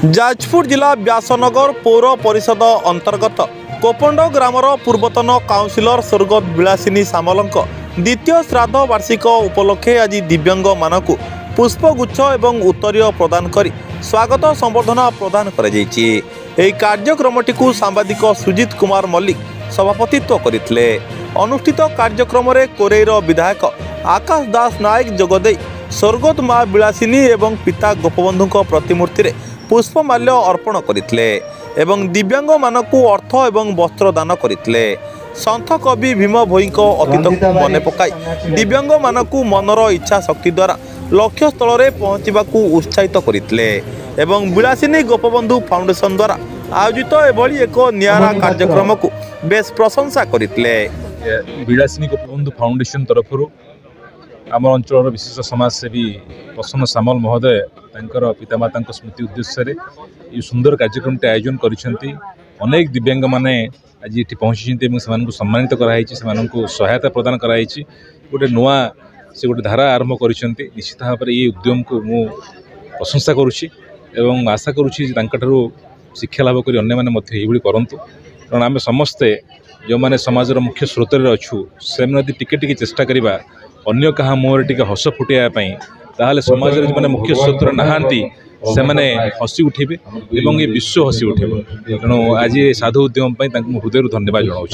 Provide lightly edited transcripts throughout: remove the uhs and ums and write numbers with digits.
जाजपुर जिला व्यासनगर पौर परिषद अंतर्गत कोपंड ग्रामर पूर्वतन काउंसिलर स्वर्गत विलासिनी सामलक द्वितीय श्राद्ध वार्षिक उपलक्षे आज दिव्यांग मानक पुष्पगुच्छ एवं उत्तरीय प्रदान कर स्वागत संबर्धना प्रदान कर कार्यक्रमटी सांबादिक सुजित कुमार मल्लिक सभापतित्व करते। अनुष्ठित कार्यक्रम में कोरेईर विधायक आकाश दास नायक जोगदे स्वर्गत माँ विलासिनी एवं पिता गोपबंधु प्रतिमूर्ति में पुष्पमाल्य अर्पण करते एवं दिव्यांग मानक अर्थ एवं वस्त्र दान करते। सन्थ कवि भीम भोई अतीत को मन पकाई दिव्यांग मानक मनर इच्छा शक्ति द्वारा लक्ष्य स्थल में पहुँचा उत्साहित करते एवं विलासिनी गोपबंधु फाउंडेशन द्वारा आयोजित एभली एक नियारा कार्यक्रम को बेस प्रशंसा करते। विलासिनी गोपबंधु फाउंडेशन तरफ आम अंचल विशिष्ट समाजसेवी प्रसन्न सामल महोदय पितामाता स्मृति उद्देश्य ये सुंदर कार्यक्रम आयोजन करेक दिव्यांग माने आज ये पहुँची सम्मानित कराई सहायता प्रदान कराई गोटे नुआ से गोटे धारा आरंभ कर निश्चित भाव में ये उद्यम को मु प्रशंसा करुच्ची एवं आशा करुच्ची शिक्षा लाभ कर अन्य करतु कारण आम समस्ते जो मैंने समाजर मुख्य स्रोत अच्छु से टिके टिके चेष्टा करवा अन्य क्या मुहर टे हस फुटाइवाई ताहले समाज जो मैंने मुख्य स्रोत नहांती से मैंने हसी उठे और ये विश्व हसी उठे तेणु आज ये साधु उद्यम हृदय धन्यवाद जनाऊँ।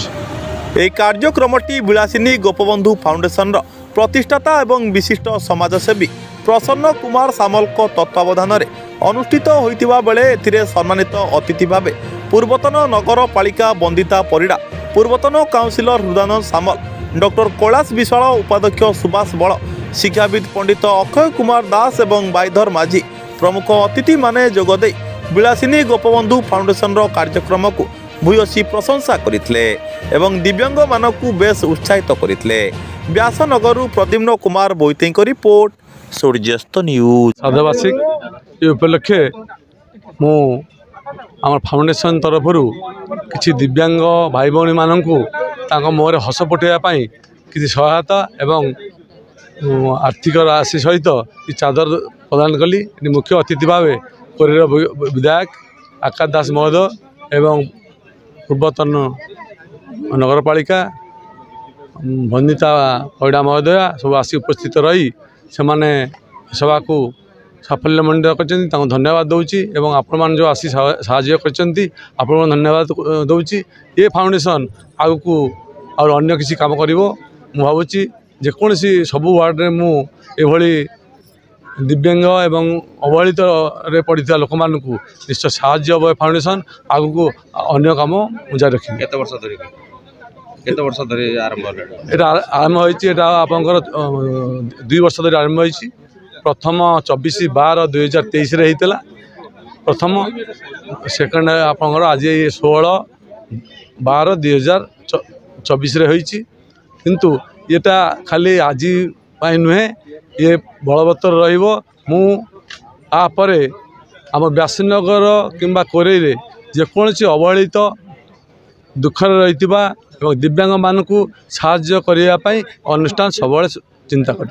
यह कार्यक्रमटी विलासिनी गोपबंधु फाउंडेशन प्रतिष्ठाता एवं विशिष्ट समाजसेवी प्रसन्न कुमार सामल तत्वावधान में अनुष्ठित होता बेले एथिरे सम्मानित अतिथि भाव पूर्वतन नगरपालिका बंदिता परिड़ा पूर्वतन काउंसिलर हृदानंद सामल डॉक्टर कैलाश विशाल उपाध्यक्ष सुभाष बल शिक्षाविद पंडित अक्षय कुमार दास एवं बाईधर माझी प्रमुख अतिथि माने जोगदे विलासिनी गोपबंधु फाउंडेशन कार्यक्रम को भूयसी प्रशंसा करते एवं दिव्यांग मानक बेस उत्साहित करते। व्यासनगर प्रद्युम्न कुमार बोईते रिपोर्ट सूर्यास्त न्यूज। श्राद्धवार्षिक ये उपलक्षे मु आम फाउंडेशन तरफ किसी दिव्यांग भाई भौणी मानक मुहर हस फुटाइवाई किसी सहायता एवं आर्थिक राशि सहित चादर प्रदान कली। मुख्य अतिथि भाव कोरेईर विधायक आकाश दास महोदय एवं पूर्वतन नगरपालिका बंदिता परिड़ा महोदय सब आसी उपस्थित रही से सभा को साफल्यमंडित कर धन्यवाद दूची एवं आपण मान जो आसी साहाय्य कर धन्यवाद दूची। ये फाउंडेशन आगु और अन्य किसी काम करिवो मु भावुची जेकोसी सबु वार्ड में मु एभली दिव्यांग एवं अवहेलित रे पड़ता लोक मानक निश्चय साहाय्य फाउंडेशन आगु अन्य काम जारी रखी। केते वर्ष धरि आरंभ होइछि एटा आपनकर 2 वर्ष धरि आरंभ होइछि। प्रथम 24/12/2023 रे हेतला प्रथम सेकंड आपनकर आज 16/12/2024 रे होइछि किंतु एटा खाली आज पाई नुहे ये बलवत्तर रहिबो। मु आपरे आम व्यासनगर किंबा कोरेई रे जेकोसी अवहेलित दुखर रहितिबा दिव्यांग मानकु साहाय्य करिया पई अनुष्ठान सबले चिंता कर।